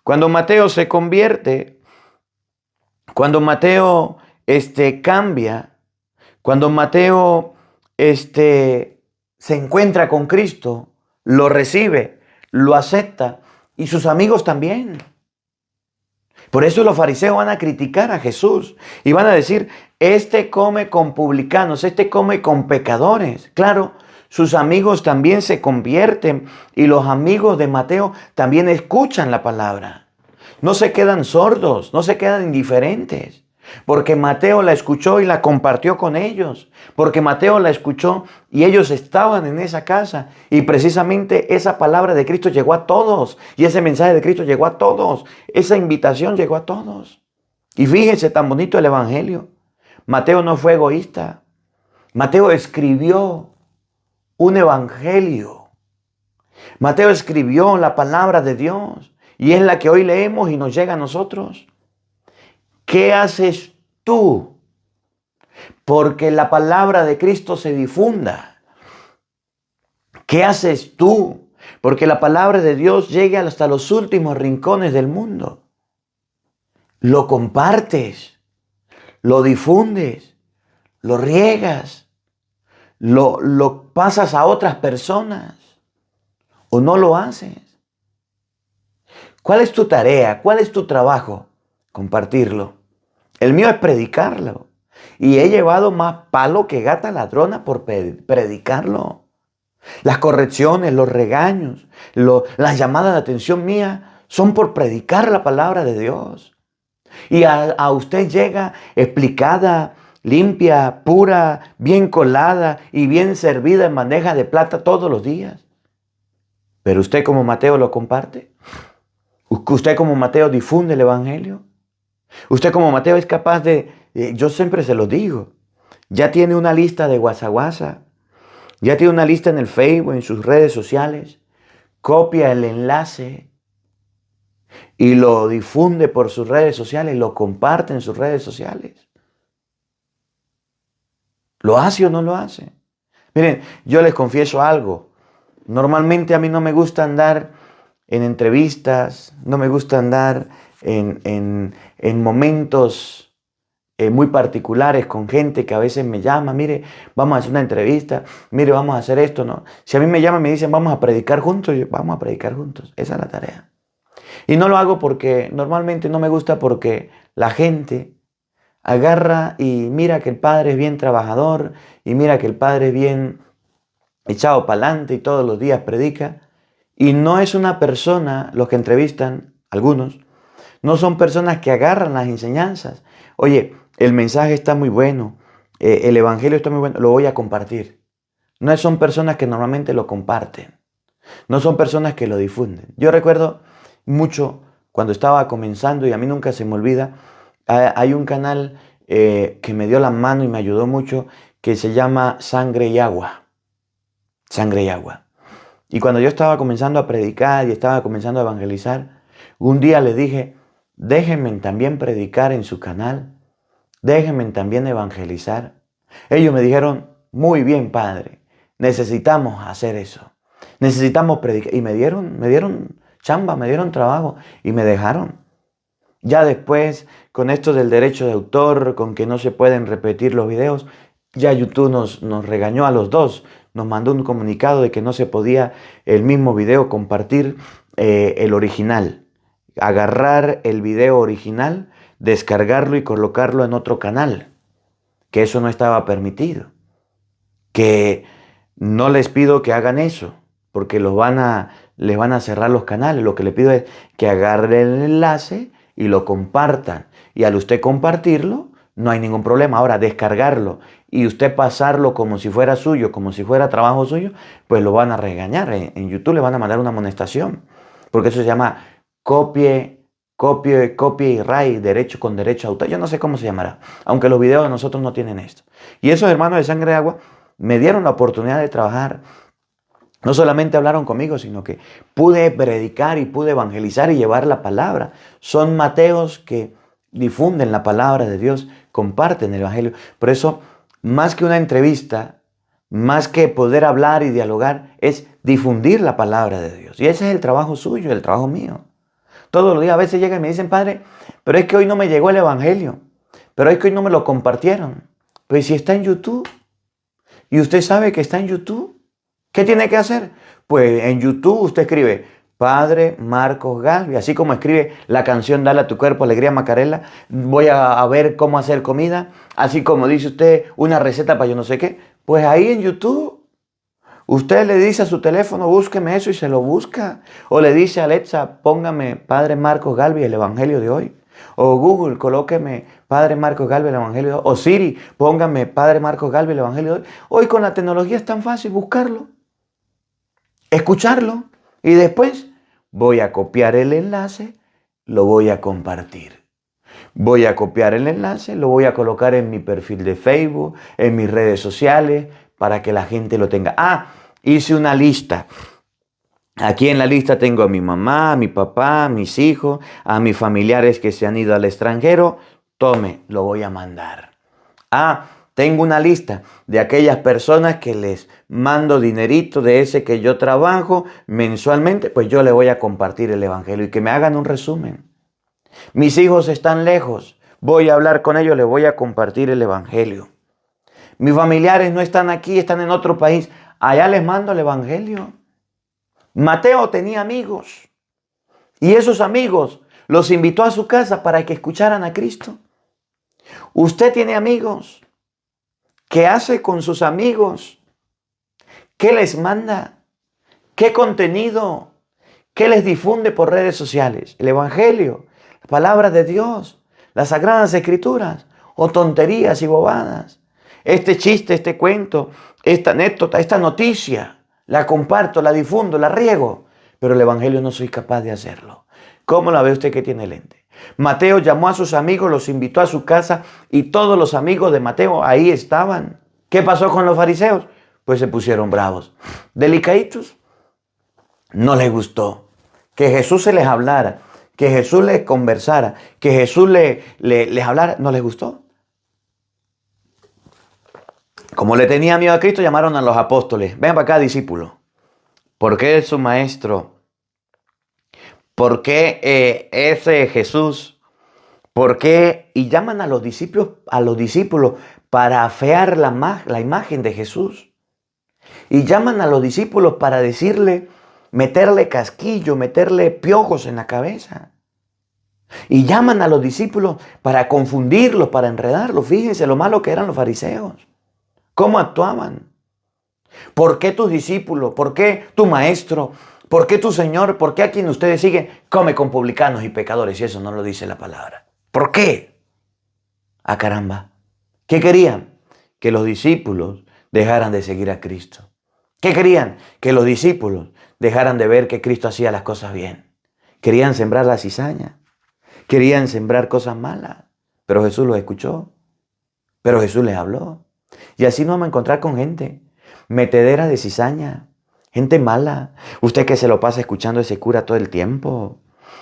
Cuando Mateo se convierte, cuando Mateo cambia, cuando Mateo se encuentra con Cristo, lo recibe, lo acepta y sus amigos también. Por eso los fariseos van a criticar a Jesús y van a decir: este come con publicanos, este come con pecadores. Claro, sus amigos también se convierten y los amigos de Mateo también escuchan la palabra. No se quedan sordos, no se quedan indiferentes. Porque Mateo la escuchó y la compartió con ellos. Porque Mateo la escuchó y ellos estaban en esa casa. Y precisamente esa palabra de Cristo llegó a todos. Y ese mensaje de Cristo llegó a todos. Esa invitación llegó a todos. Y fíjese tan bonito el Evangelio. Mateo no fue egoísta. Mateo escribió un Evangelio. Mateo escribió la palabra de Dios y es la que hoy leemos y nos llega a nosotros. ¿Qué haces tú porque la palabra de Cristo se difunda? ¿Qué haces tú porque la palabra de Dios llegue hasta los últimos rincones del mundo? Lo compartes, lo difundes, lo riegas, lo pasas a otras personas o no lo haces. ¿Cuál es tu tarea? ¿Cuál es tu trabajo? Compartirlo. El mío es predicarlo. Y he llevado más palo que gata ladrona por predicarlo. Las correcciones, los regaños, las llamadas de atención mía son por predicar la palabra de Dios. Y a usted llega explicada, limpia, pura, bien colada y bien servida en bandeja de plata todos los días. Pero usted como Mateo lo comparte. Usted como Mateo difunde el Evangelio. Usted como Mateo es capaz yo siempre se lo digo, ya tiene una lista de WhatsApp, ya tiene una lista en el Facebook, en sus redes sociales, copia el enlace y lo difunde por sus redes sociales, lo comparte en sus redes sociales. ¿Lo hace o no lo hace? Miren, yo les confieso algo. Normalmente a mí no me gusta andar en entrevistas, no me gusta andar en momentos muy particulares con gente que a veces me llama, mire, vamos a hacer una entrevista, mire, vamos a hacer esto, ¿no? Si a mí me llaman y me dicen, vamos a predicar juntos, vamos a predicar juntos. Esa es la tarea. Y no lo hago porque normalmente no me gusta porque la gente agarra y mira que el padre es bien trabajador y mira que el padre es bien echado para adelante y todos los días predica. Y no es una persona, los que entrevistan, algunos, no son personas que agarran las enseñanzas. Oye, el mensaje está muy bueno, el evangelio está muy bueno, lo voy a compartir. No son personas que normalmente lo comparten, no son personas que lo difunden. Yo recuerdo mucho cuando estaba comenzando y a mí nunca se me olvida, hay un canal que me dio la mano y me ayudó mucho que se llama Sangre y Agua. Sangre y Agua. Y cuando yo estaba comenzando a predicar y estaba comenzando a evangelizar, un día les dije, déjenme también predicar en su canal, déjenme también evangelizar. Ellos me dijeron, muy bien, padre, necesitamos hacer eso, necesitamos predicar. Y me dieron chamba, me dieron trabajo y me dejaron. Ya después, con esto del derecho de autor, con que no se pueden repetir los videos, ya YouTube nos regañó a los dos. Nos mandó un comunicado de que no se podía el mismo video compartir el original. Agarrar el video original, descargarlo y colocarlo en otro canal. Que eso no estaba permitido. Que no les pido que hagan eso, porque les van a cerrar los canales. Lo que les pido es que agarren el enlace y lo compartan. Y al usted compartirlo, no hay ningún problema. Ahora, descargarlo y usted pasarlo como si fuera suyo, como si fuera trabajo suyo, pues lo van a regañar. En YouTube le van a mandar una amonestación. Porque eso se llama copyright, derecho con derecho a autor. Yo no sé cómo se llamará, aunque los videos de nosotros no tienen esto. Y esos hermanos de Sangre de Agua me dieron la oportunidad de trabajar. No solamente hablaron conmigo, sino que pude predicar y pude evangelizar y llevar la palabra. Son Mateos que difunden la palabra de Dios, comparten el evangelio. Por eso, más que una entrevista, más que poder hablar y dialogar, es difundir la palabra de Dios. Y ese es el trabajo suyo, el trabajo mío. Todos los días a veces llegan y me dicen, padre, pero es que hoy no me llegó el evangelio, pero es que hoy no me lo compartieron. Pues si está en YouTube, y usted sabe que está en YouTube, ¿qué tiene que hacer? Pues en YouTube usted escribe Padre Marcos Galvi, así como escribe la canción Dale a tu cuerpo alegría Macarela, voy a ver cómo hacer comida, así como dice usted una receta para yo no sé qué, pues ahí en YouTube usted le dice a su teléfono, búsqueme eso y se lo busca, o le dice a Alexa, póngame Padre Marcos Galvi el evangelio de hoy, o Google, colóqueme Padre Marcos Galvi el evangelio de hoy, o Siri, póngame Padre Marcos Galvi el evangelio de hoy. Hoy con la tecnología es tan fácil buscarlo, escucharlo y después voy a copiar el enlace, lo voy a compartir. Voy a copiar el enlace, lo voy a colocar en mi perfil de Facebook, en mis redes sociales, para que la gente lo tenga. Hice una lista. Aquí en la lista tengo a mi mamá, a mi papá, a mis hijos, a mis familiares que se han ido al extranjero. Tome, lo voy a mandar. Tengo una lista de aquellas personas que les mando dinerito de ese que yo trabajo mensualmente, pues yo le voy a compartir el evangelio y que me hagan un resumen. Mis hijos están lejos, voy a hablar con ellos, les voy a compartir el evangelio. Mis familiares no están aquí, están en otro país, allá les mando el evangelio. Mateo tenía amigos y esos amigos los invitó a su casa para que escucharan a Cristo. Usted tiene amigos. ¿Qué hace con sus amigos? ¿Qué les manda? ¿Qué contenido? ¿Qué les difunde por redes sociales? ¿El evangelio? ¿La palabra de Dios? ¿Las sagradas escrituras? ¿O tonterías y bobadas? Este chiste, este cuento, esta anécdota, esta noticia, la comparto, la difundo, la riego, pero el evangelio no soy capaz de hacerlo. ¿Cómo la ve usted que tiene lente? Mateo llamó a sus amigos, los invitó a su casa y todos los amigos de Mateo ahí estaban. ¿Qué pasó con los fariseos? Pues se pusieron bravos, delicaditos. No les gustó que Jesús se les hablara, que Jesús les conversara, que Jesús les hablara. No les gustó. Como le tenía miedo a Cristo, llamaron a los apóstoles. Ven para acá, discípulo. ¿Por qué es su maestro? ¿Por qué ese Jesús? ¿Por qué? Y llaman a los discípulos para afear la imagen de Jesús. Y llaman a los discípulos para decirle, meterle casquillo, meterle piojos en la cabeza. Y llaman a los discípulos para confundirlos, para enredarlos. Fíjense lo malo que eran los fariseos. ¿Cómo actuaban? ¿Por qué tus discípulos? ¿Por qué tu maestro? ¿Por qué tu Señor? ¿Por qué a quien ustedes siguen come con publicanos y pecadores? Y eso no lo dice la palabra. ¿Por qué? Caramba. ¿Qué querían? Que los discípulos dejaran de seguir a Cristo. ¿Qué querían? Que los discípulos dejaran de ver que Cristo hacía las cosas bien. Querían sembrar la cizaña. Querían sembrar cosas malas. Pero Jesús los escuchó. Pero Jesús les habló. Y así nos vamos a encontrar con gente metedera de cizaña, gente mala. Usted que se lo pasa escuchando a ese cura todo el tiempo.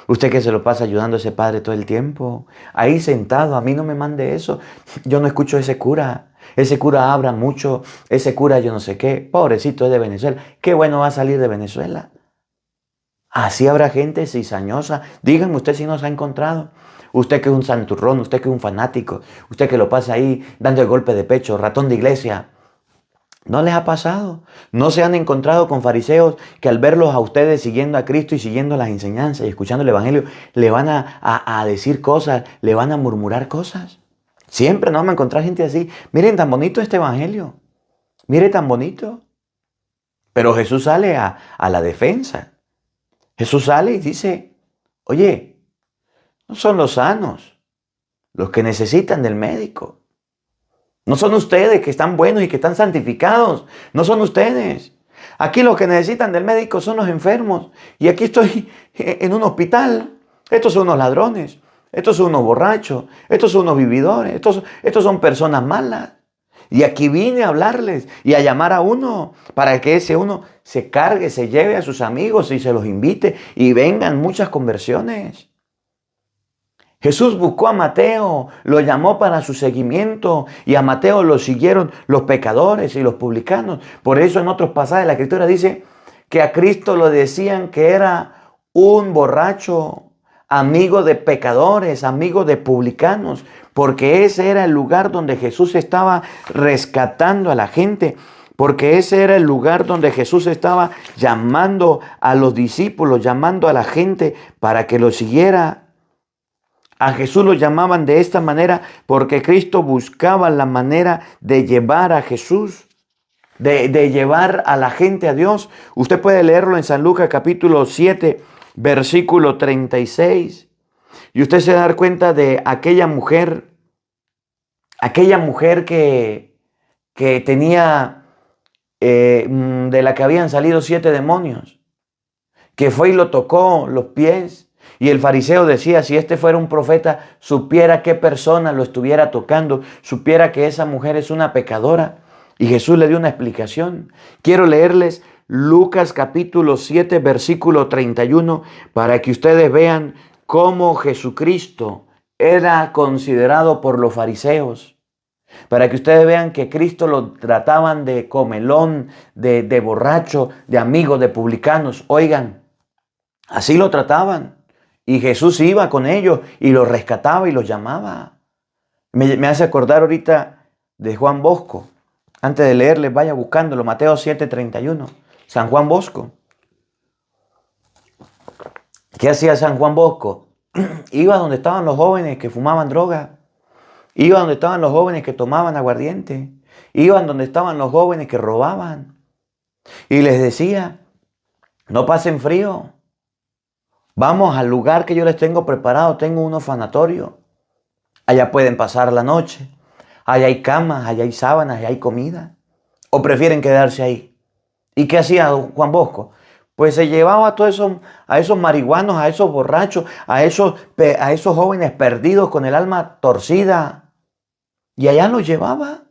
Usted que se lo pasa ayudando a ese padre todo el tiempo. Ahí sentado, a mí no me mande eso. Yo no escucho a ese cura. Ese cura habla mucho. Ese cura yo no sé qué. Pobrecito, es de Venezuela. Qué bueno va a salir de Venezuela. Así habrá gente cizañosa. Díganme usted si nos ha encontrado. Usted que es un santurrón, usted que es un fanático, usted que lo pasa ahí dando el golpe de pecho, ratón de iglesia. ¿No les ha pasado? ¿No se han encontrado con fariseos que al verlos a ustedes siguiendo a Cristo y siguiendo las enseñanzas y escuchando el evangelio, le van a decir cosas, le van a murmurar cosas? Siempre nos vamos a encontrar gente así. Miren tan bonito este evangelio. Miren tan bonito. Pero Jesús sale a la defensa. Jesús sale y dice, oye, no son los sanos los que necesitan del médico. No son ustedes que están buenos y que están santificados. No son ustedes. Aquí los que necesitan del médico son los enfermos. Y aquí estoy en un hospital. Estos son unos ladrones. Estos son unos borrachos. Estos son unos vividores. Estos son personas malas. Y aquí vine a hablarles y a llamar a uno para que ese uno se cargue, se lleve a sus amigos y se los invite y vengan muchas conversiones. Jesús buscó a Mateo, lo llamó para su seguimiento y a Mateo lo siguieron los pecadores y los publicanos. Por eso en otros pasajes la Escritura dice que a Cristo lo decían que era un borracho, amigo de pecadores, amigo de publicanos, porque ese era el lugar donde Jesús estaba rescatando a la gente. Porque ese era el lugar donde Jesús estaba llamando a los discípulos, llamando a la gente para que lo siguiera. A Jesús lo llamaban de esta manera porque Cristo buscaba la manera de llevar a Jesús, de llevar a la gente a Dios. Usted puede leerlo en San Lucas capítulo 7, versículo 36. Y usted se va a dar cuenta de aquella mujer que tenía, de la que habían salido 7 demonios, que fue y lo tocó los pies Y el fariseo decía, si este fuera un profeta, supiera qué persona lo estuviera tocando, supiera que esa mujer es una pecadora. Y Jesús le dio una explicación. Quiero leerles Lucas capítulo 7, versículo 31, para que ustedes vean cómo Jesucristo era considerado por los fariseos. Para que ustedes vean que Cristo lo trataban de comelón, de borracho, de amigo, de publicanos. Oigan, así lo trataban. Y Jesús iba con ellos y los rescataba y los llamaba. Me hace acordar ahorita de Juan Bosco. Antes de leerles, vaya buscándolo. Mateo 7:31. San Juan Bosco. ¿Qué hacía San Juan Bosco? Iba donde estaban los jóvenes que fumaban droga. Iba donde estaban los jóvenes que tomaban aguardiente. Iban donde estaban los jóvenes que robaban. Y les decía, no pasen frío. Vamos al lugar que yo les tengo preparado. Tengo un orfanatorio. Allá pueden pasar la noche. Allá hay camas, allá hay sábanas, allá hay comida. ¿O prefieren quedarse ahí? ¿Y qué hacía Juan Bosco? Pues se llevaba a esos marihuanos, a esos borrachos, a esos jóvenes perdidos con el alma torcida. Y allá los llevaba.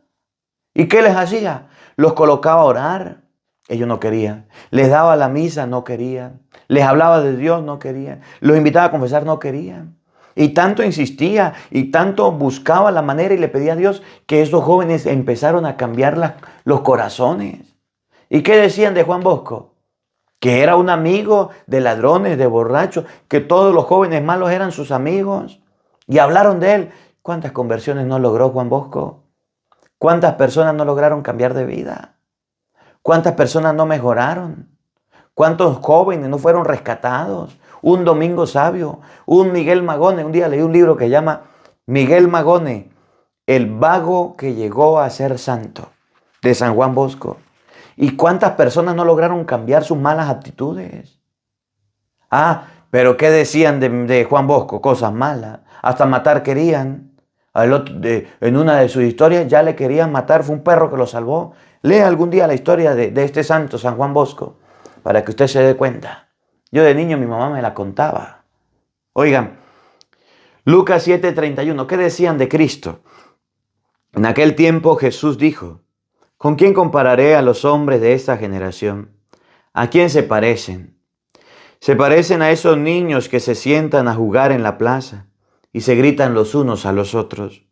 ¿Y qué les hacía? Los colocaba a orar. Ellos no querían. Les daba la misa, no querían. Les hablaba de Dios, no querían. Los invitaba a confesar, no querían. Y tanto insistía y tanto buscaba la manera y le pedía a Dios que esos jóvenes empezaron a cambiar los corazones. ¿Y qué decían de Juan Bosco? Que era un amigo de ladrones, de borrachos, que todos los jóvenes malos eran sus amigos. Y hablaron de él. ¿Cuántas conversiones no logró Juan Bosco? ¿Cuántas personas no lograron cambiar de vida? ¿Cuántas personas no mejoraron? ¿Cuántos jóvenes no fueron rescatados? Un Domingo Sabio, un Miguel Magone. Un día leí un libro que se llama Miguel Magone, el vago que llegó a ser santo, de San Juan Bosco. ¿Y cuántas personas no lograron cambiar sus malas actitudes? Pero ¿qué decían de Juan Bosco? Cosas malas. Hasta matar querían. En una de sus historias ya le querían matar. Fue un perro que lo salvó. Lea algún día la historia de este santo, San Juan Bosco, para que usted se dé cuenta. Yo de niño mi mamá me la contaba. Oigan, Lucas 7:31, ¿qué decían de Cristo? En aquel tiempo Jesús dijo, ¿con quién compararé a los hombres de esta generación? ¿A quién se parecen? Se parecen a esos niños que se sientan a jugar en la plaza y se gritan los unos a los otros.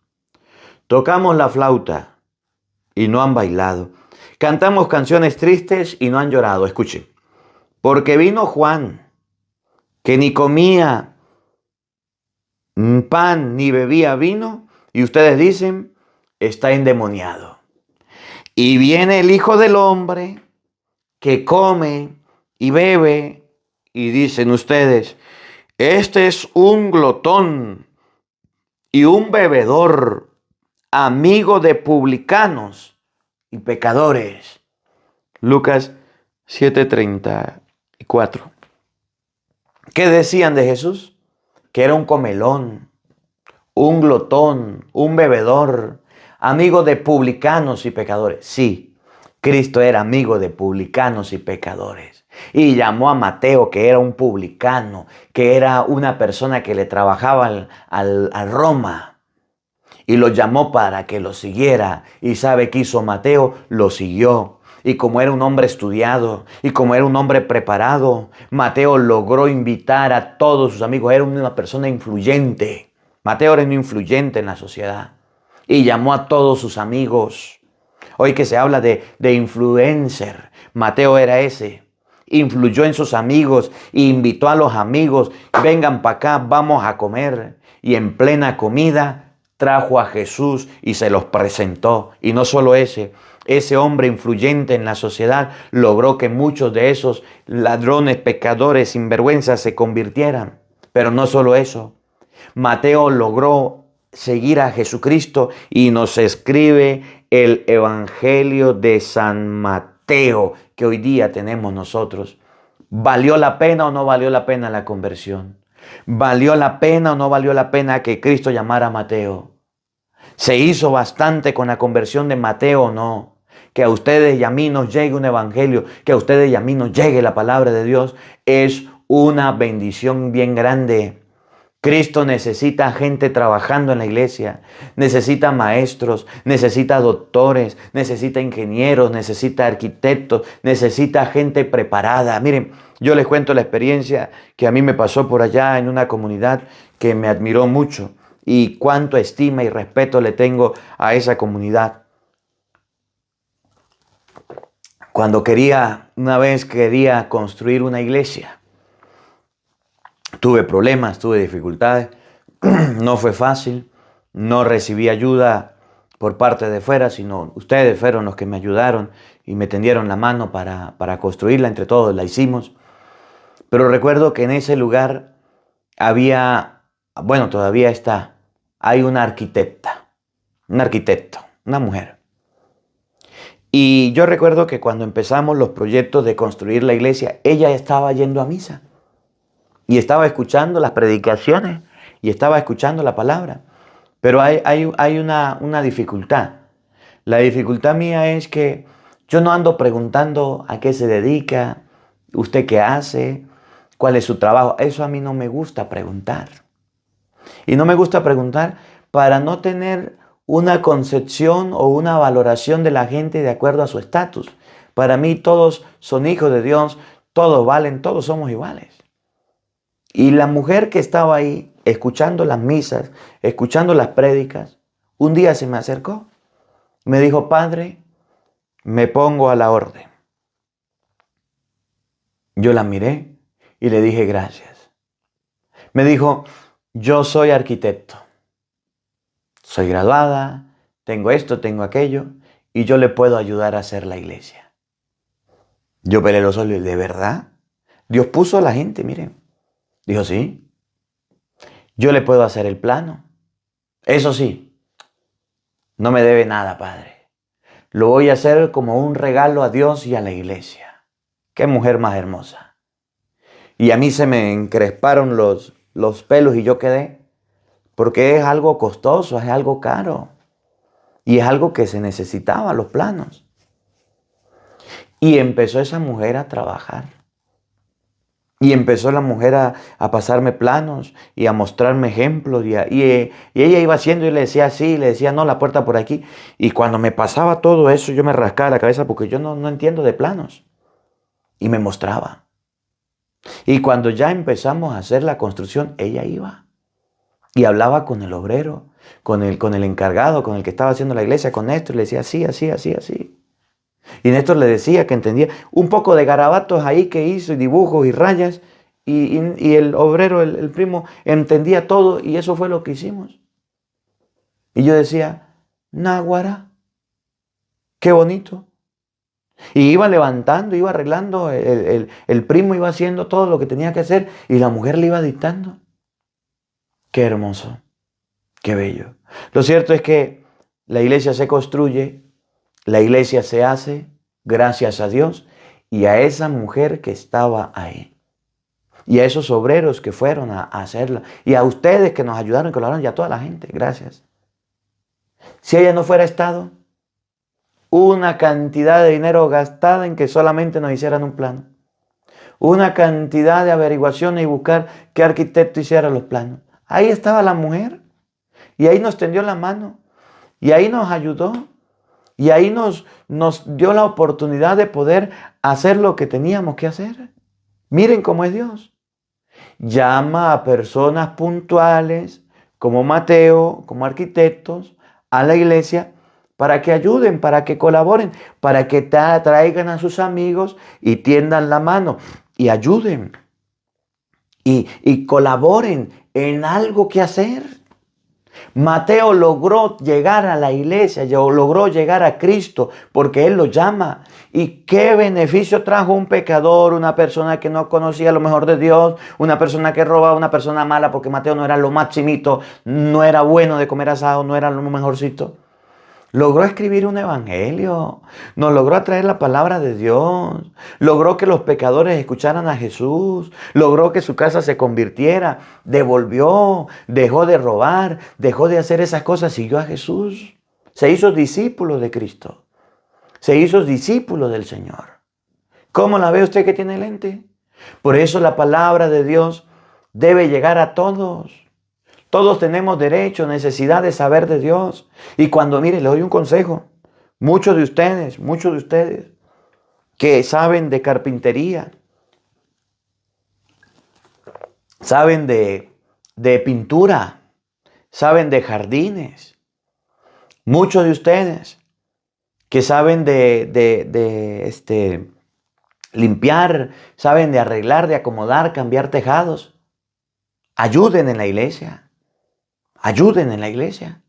Tocamos la flauta y no han bailado. Cantamos canciones tristes y no han llorado. Escuchen. Porque vino Juan, que ni comía pan ni bebía vino, y ustedes dicen, está endemoniado. Y viene el Hijo del Hombre, que come y bebe, y dicen ustedes, este es un glotón y un bebedor, amigo de publicanos y pecadores. Lucas 7:34. ¿Qué decían de Jesús? Que era un comelón, un glotón, un bebedor, amigo de publicanos y pecadores. Sí, Cristo era amigo de publicanos y pecadores. Y llamó a Mateo, que era un publicano, que era una persona que le trabajaba a Roma. Y lo llamó para que lo siguiera. ¿Y sabe qué hizo Mateo? Lo siguió. Y como era un hombre estudiado y como era un hombre preparado, Mateo logró invitar a todos sus amigos. Era una persona influyente. Mateo era un influyente en la sociedad. Y llamó a todos sus amigos. Hoy que se habla de influencer, Mateo era ese. Influyó en sus amigos e invitó a los amigos. Vengan para acá, vamos a comer. Y en plena comida trajo a Jesús y se los presentó. Y no solo ese hombre influyente en la sociedad logró que muchos de esos ladrones, pecadores, sinvergüenzas se convirtieran. Pero no solo eso. Mateo logró seguir a Jesucristo y nos escribe el Evangelio de San Mateo que hoy día tenemos nosotros. ¿Valió la pena o no valió la pena la conversión? ¿Valió la pena o no valió la pena que Cristo llamara a Mateo? ¿Se hizo bastante con la conversión de Mateo o no? Que a ustedes y a mí nos llegue un evangelio, que a ustedes y a mí nos llegue la palabra de Dios, es una bendición bien grande. Cristo necesita gente trabajando en la iglesia, necesita maestros, necesita doctores, necesita ingenieros, necesita arquitectos, necesita gente preparada. Miren, yo les cuento la experiencia que a mí me pasó por allá en una comunidad que me admiró mucho y cuánto estima y respeto le tengo a esa comunidad. Cuando una vez quería construir una iglesia, tuve problemas, tuve dificultades, no fue fácil, no recibí ayuda por parte de fuera, sino ustedes fueron los que me ayudaron y me tendieron la mano para construirla, entre todos la hicimos. Pero recuerdo que en ese lugar había, bueno, todavía está, hay una arquitecta, un arquitecto, una mujer. Y yo recuerdo que cuando empezamos los proyectos de construir la iglesia, ella estaba yendo a misa. Y estaba escuchando las predicaciones y estaba escuchando la palabra. Pero hay una dificultad. La dificultad mía es que yo no ando preguntando a qué se dedica, usted qué hace, cuál es su trabajo. Eso a mí no me gusta preguntar. Y no me gusta preguntar para no tener una concepción o una valoración de la gente de acuerdo a su estatus. Para mí todos son hijos de Dios, todos valen, todos somos iguales. Y la mujer que estaba ahí, escuchando las misas, escuchando las prédicas, un día se me acercó. Me dijo, padre, me pongo a la orden. Yo la miré y le dije gracias. Me dijo, yo soy arquitecto. Soy graduada, tengo esto, tengo aquello, y yo le puedo ayudar a hacer la iglesia. Yo pelé los ojos y ¿de verdad? Dios puso a la gente, miren. Dijo, sí, yo le puedo hacer el plano. Eso sí, no me debe nada, padre. Lo voy a hacer como un regalo a Dios y a la iglesia. Qué mujer más hermosa. Y a mí se me encresparon los pelos y yo quedé, porque es algo costoso, es algo caro. Y es algo que se necesitaba, los planos. Y empezó esa mujer a trabajar. Y empezó la mujer a pasarme planos y a mostrarme ejemplos. Y ella iba haciendo y le decía así, le decía no, la puerta por aquí. Y cuando me pasaba todo eso, yo me rascaba la cabeza porque yo no entiendo de planos. Y me mostraba. Y cuando ya empezamos a hacer la construcción, ella iba. Y hablaba con el obrero, con el encargado, con el que estaba haciendo la iglesia, con Néstor. Y le decía así, así, así, así. Y Néstor le decía que entendía un poco de garabatos ahí que hizo, y dibujos y rayas. Y el obrero, el primo, entendía todo y eso fue lo que hicimos. Y yo decía, náguara, qué bonito. Y iba levantando, iba arreglando, el primo iba haciendo todo lo que tenía que hacer y la mujer le iba dictando. Qué hermoso, qué bello. Lo cierto es que la iglesia se construye, la iglesia se hace, gracias a Dios y a esa mujer que estaba ahí. Y a esos obreros que fueron a hacerla. Y a ustedes que nos ayudaron, colaboraron, y a toda la gente. Gracias. Si ella no fuera estado, una cantidad de dinero gastada en que solamente nos hicieran un plano. Una cantidad de averiguaciones y buscar qué arquitecto hiciera los planos. Ahí estaba la mujer. Y ahí nos tendió la mano. Y ahí nos ayudó. Y ahí nos dio la oportunidad de poder hacer lo que teníamos que hacer. Miren cómo es Dios. Llama a personas puntuales, como Mateo, como arquitectos, a la iglesia, para que ayuden, para que colaboren, para que traigan a sus amigos y tiendan la mano y ayuden y colaboren en algo que hacer. Mateo logró llegar a la iglesia, logró llegar a Cristo porque Él lo llama. ¿Y qué beneficio trajo un pecador, una persona que no conocía lo mejor de Dios, una persona que robaba, una persona mala? Porque Mateo no era lo maximito, no era bueno de comer asado, no era lo mejorcito. Logró escribir un evangelio, nos logró traer la palabra de Dios, logró que los pecadores escucharan a Jesús, logró que su casa se convirtiera, devolvió, dejó de robar, dejó de hacer esas cosas, siguió a Jesús, se hizo discípulo de Cristo, se hizo discípulo del Señor. ¿Cómo la ve usted que tiene lente? Por eso la palabra de Dios debe llegar a todos. Todos tenemos derecho, necesidad de saber de Dios. Y cuando, mire, le doy un consejo. Muchos de ustedes que saben de carpintería, saben de pintura, saben de jardines. Muchos de ustedes que saben de limpiar, saben de arreglar, de acomodar, cambiar tejados. Ayuden en la iglesia. Ayuden en la iglesia.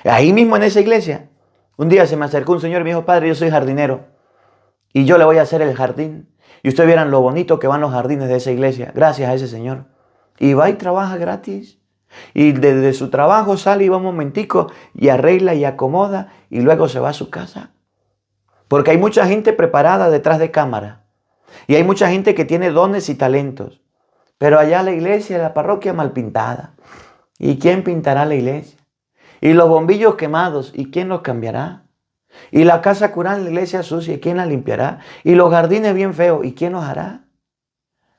Ahí mismo en esa iglesia, un día se me acercó un señor y me dijo, padre, yo soy jardinero y yo le voy a hacer el jardín. Y ustedes vieran lo bonito que van los jardines de esa iglesia, gracias a ese señor. Y va y trabaja gratis. Y desde su trabajo sale y va un momentico y arregla y acomoda y luego se va a su casa. Porque hay mucha gente preparada detrás de cámara. Y hay mucha gente que tiene dones y talentos. Pero allá la iglesia, la parroquia mal pintada. ¿Y quién pintará la iglesia? Y los bombillos quemados, ¿y quién los cambiará? Y la casa curada en la iglesia sucia, ¿y quién la limpiará? Y los jardines bien feos, ¿y quién los hará?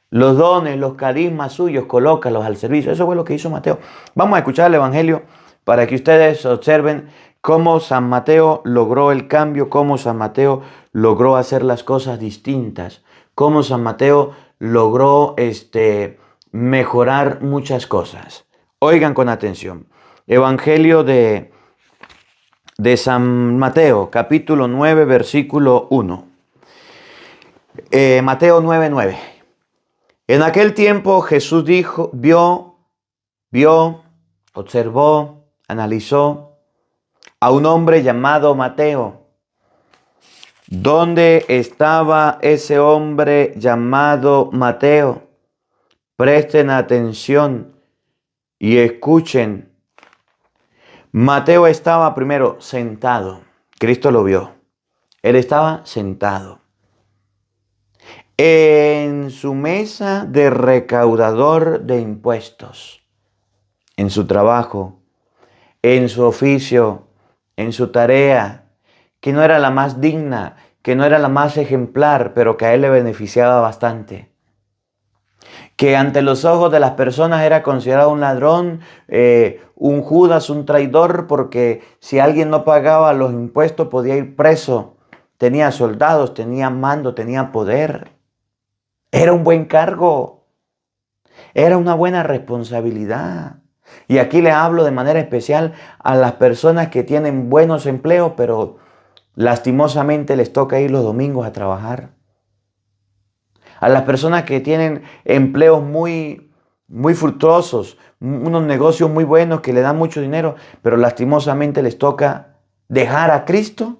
Los dones, los carismas suyos, colócalos al servicio. Eso fue lo que hizo Mateo. Vamos a escuchar el Evangelio para que ustedes observen cómo San Mateo logró el cambio, cómo San Mateo logró hacer las cosas distintas, cómo San Mateo logró mejorar muchas cosas. Oigan con atención. Evangelio de San Mateo, capítulo 9, versículo 1. Mateo 9:9. En aquel tiempo Jesús vio, observó, analizó a un hombre llamado Mateo. ¿Dónde estaba ese hombre llamado Mateo? Presten atención y escuchen. Mateo estaba primero sentado. Cristo lo vio. Él estaba sentado en su mesa de recaudador de impuestos, en su trabajo, en su oficio, en su tarea, que no era la más digna, que no era la más ejemplar, pero que a él le beneficiaba bastante. Que ante los ojos de las personas era considerado un ladrón, un Judas, un traidor, porque si alguien no pagaba los impuestos podía ir preso. Tenía soldados, tenía mando, tenía poder. Era un buen cargo. Era una buena responsabilidad. Y aquí le hablo de manera especial a las personas que tienen buenos empleos, pero lastimosamente les toca ir los domingos a trabajar. A las personas que tienen empleos muy fructuosos, unos negocios muy buenos que le dan mucho dinero, pero lastimosamente les toca dejar a Cristo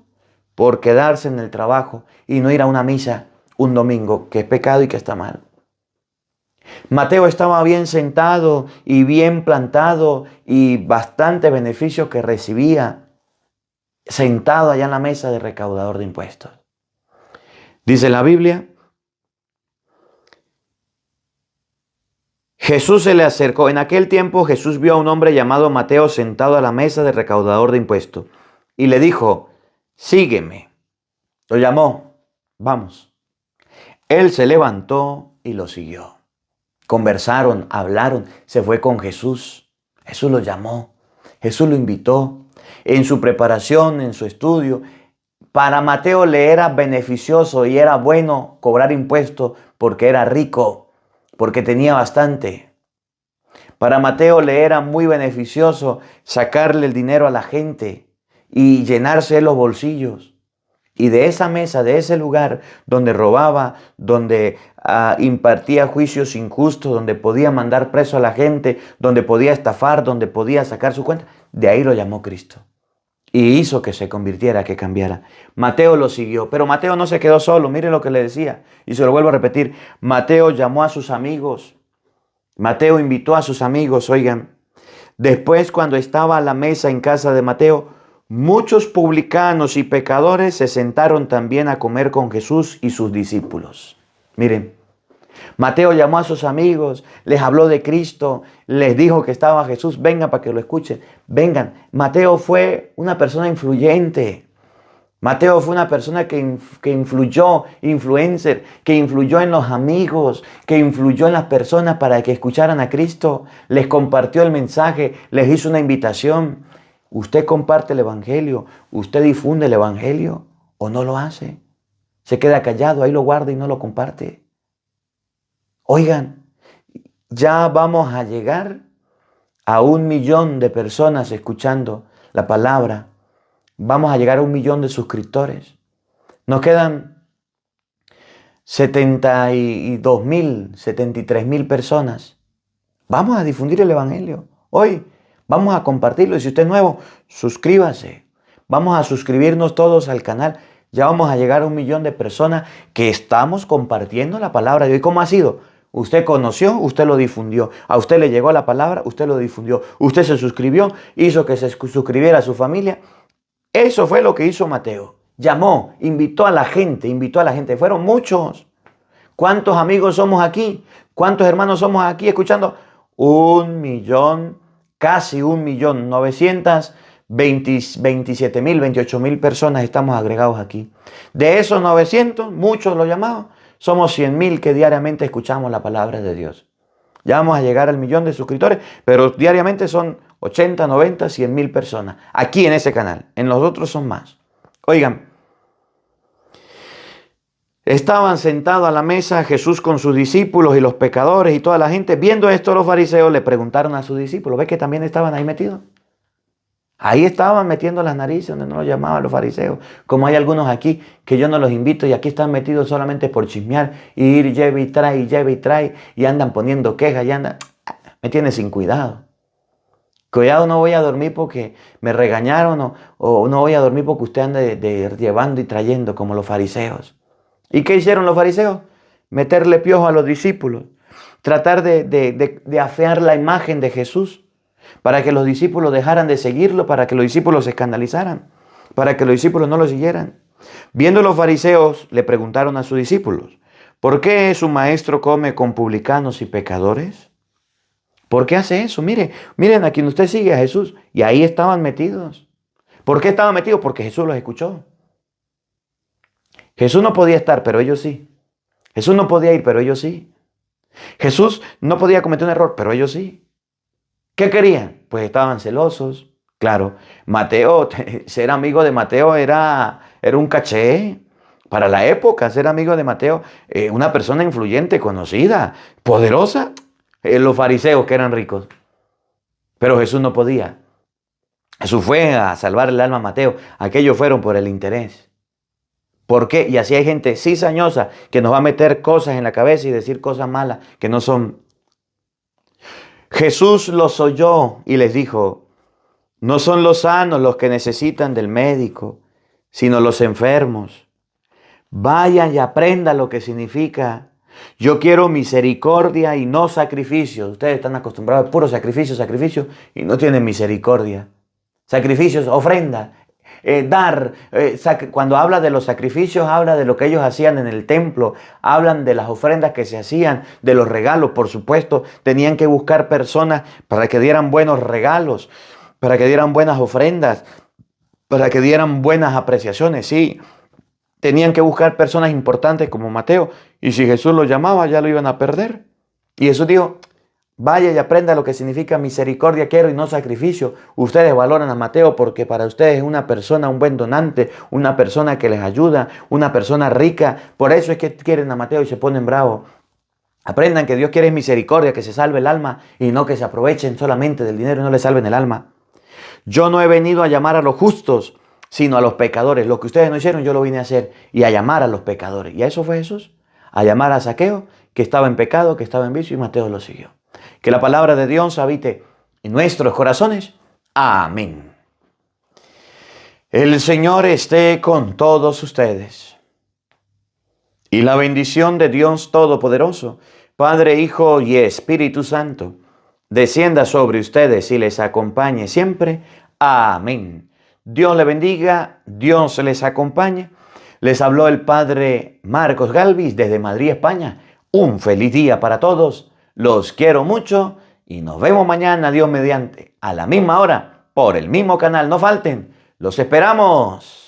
por quedarse en el trabajo y no ir a una misa un domingo, que es pecado y que está mal. Mateo estaba bien sentado y bien plantado y bastante beneficio que recibía sentado allá en la mesa de recaudador de impuestos. Dice la Biblia, Jesús se le acercó. En aquel tiempo Jesús vio a un hombre llamado Mateo sentado a la mesa de recaudador de impuestos y le dijo, sígueme. Lo llamó, vamos. Él se levantó y lo siguió. Conversaron, hablaron, se fue con Jesús. Jesús lo llamó, Jesús lo invitó. En su preparación, en su estudio, para Mateo le era beneficioso y era bueno cobrar impuestos porque era rico, porque tenía bastante. Para Mateo le era muy beneficioso sacarle el dinero a la gente y llenarse los bolsillos. Y de esa mesa, de ese lugar donde robaba, donde impartía juicios injustos, donde podía mandar preso a la gente, donde podía estafar, donde podía sacar su cuenta, de ahí lo llamó Cristo. Y hizo que se convirtiera, que cambiara. Mateo lo siguió, pero Mateo no se quedó solo. Mire lo que le decía, y se lo vuelvo a repetir. Mateo llamó a sus amigos. Mateo invitó a sus amigos, oigan. Después, cuando estaba a la mesa en casa de Mateo, muchos publicanos y pecadores se sentaron también a comer con Jesús y sus discípulos. Miren, Mateo llamó a sus amigos, les habló de Cristo, les dijo que estaba Jesús, vengan para que lo escuchen, vengan. Mateo fue una persona influyente, Mateo fue una persona que influyó, influencer, que influyó en los amigos, que influyó en las personas para que escucharan a Cristo. Les compartió el mensaje, les hizo una invitación. ¿Usted comparte el Evangelio? ¿Usted difunde el Evangelio o no lo hace? Se queda callado, ahí lo guarda y no lo comparte. Oigan, ya vamos a llegar a 1 millón de personas escuchando la palabra. Vamos a llegar a 1 millón de suscriptores. Nos quedan 72.000, 73.000 personas. Vamos a difundir el Evangelio. Hoy vamos a compartirlo. Y si usted es nuevo, suscríbase. Vamos a suscribirnos todos al canal. Ya vamos a llegar a 1 millón de personas que estamos compartiendo la palabra de hoy. ¿Cómo ha sido? Usted conoció, usted lo difundió. A usted le llegó la palabra, usted lo difundió. Usted se suscribió, hizo que se suscribiera a su familia. Eso fue lo que hizo Mateo. Llamó, invitó a la gente, Fueron muchos. ¿Cuántos amigos somos aquí? ¿Cuántos hermanos somos aquí escuchando? 1 millón, casi 1.927.000, 28.000 personas estamos agregados aquí. De esos 900, muchos lo llamados, somos 100.000 que diariamente escuchamos la palabra de Dios. Ya vamos a llegar al 1 millón de suscriptores, pero diariamente son 80, 90, 100.000 personas. Aquí en ese canal. En los otros son más. Oigan, estaban sentados a la mesa Jesús con sus discípulos y los pecadores y toda la gente. Viendo esto, los fariseos le preguntaron a sus discípulos. ¿Ves que también estaban ahí metidos? Ahí estaban metiendo las narices donde no los llamaban los fariseos. Como hay algunos aquí que yo no los invito y aquí están metidos solamente por chismear y ir lleve y trae y andan poniendo quejas y andan... Me tiene sin cuidado. Cuidado, no voy a dormir porque me regañaron o no voy a dormir porque usted anda llevando y trayendo como los fariseos. ¿Y qué hicieron los fariseos? Meterle piojo a los discípulos. Tratar de afear la imagen de Jesús. Para que los discípulos dejaran de seguirlo, para que los discípulos se escandalizaran, para que los discípulos no lo siguieran. Viendo los fariseos, le preguntaron a sus discípulos, ¿por qué su maestro come con publicanos y pecadores? ¿Por qué hace eso? Miren a quien usted sigue, a Jesús. Y ahí estaban metidos. ¿Por qué estaban metidos? Porque Jesús los escuchó. Jesús no podía estar, pero ellos sí. Jesús no podía ir, pero ellos sí. Jesús no podía cometer un error, pero ellos sí. ¿Qué querían? Pues estaban celosos. Claro, Mateo, ser amigo de Mateo era un caché. Para la época, ser amigo de Mateo, una persona influyente, conocida, poderosa. Los fariseos que eran ricos. Pero Jesús no podía. Jesús fue a salvar el alma a Mateo. Aquellos fueron por el interés. ¿Por qué? Y así hay gente cizañosa que nos va a meter cosas en la cabeza y decir cosas malas que no son. Jesús los oyó y les dijo, no son los sanos los que necesitan del médico, sino los enfermos. Vayan y aprendan lo que significa. Yo quiero misericordia y no sacrificios. Ustedes están acostumbrados a puro sacrificio y no tienen misericordia. Sacrificios, ofrenda, dar. Cuando habla de los sacrificios, habla de lo que ellos hacían en el templo. Hablan de las ofrendas que se hacían, de los regalos, por supuesto. Tenían que buscar personas para que dieran buenos regalos, para que dieran buenas ofrendas, para que dieran buenas apreciaciones, sí. Tenían que buscar personas importantes como Mateo. Y si Jesús lo llamaba, ya lo iban a perder. Y Jesús dijo, vaya y aprenda lo que significa misericordia quiero y no sacrificio. Ustedes valoran a Mateo porque para ustedes es una persona, un buen donante, una persona que les ayuda, una persona rica. Por eso es que quieren a Mateo y se ponen bravos. Aprendan que Dios quiere misericordia, que se salve el alma y no que se aprovechen solamente del dinero y no le salven el alma. Yo no he venido a llamar a los justos, sino a los pecadores. Lo que ustedes no hicieron, yo lo vine a hacer y a llamar a los pecadores. Y a eso fue Jesús, a llamar a Zaqueo, que estaba en pecado, que estaba en vicio, y Mateo lo siguió. Que la palabra de Dios habite en nuestros corazones. Amén. El Señor esté con todos ustedes. Y la bendición de Dios Todopoderoso, Padre, Hijo y Espíritu Santo, descienda sobre ustedes y les acompañe siempre. Amén. Dios le bendiga, Dios les acompañe. Les habló el Padre Marcos Galvis desde Madrid, España. Un feliz día para todos. Los quiero mucho y nos vemos mañana, Dios mediante, a la misma hora, por el mismo canal. No falten, los esperamos.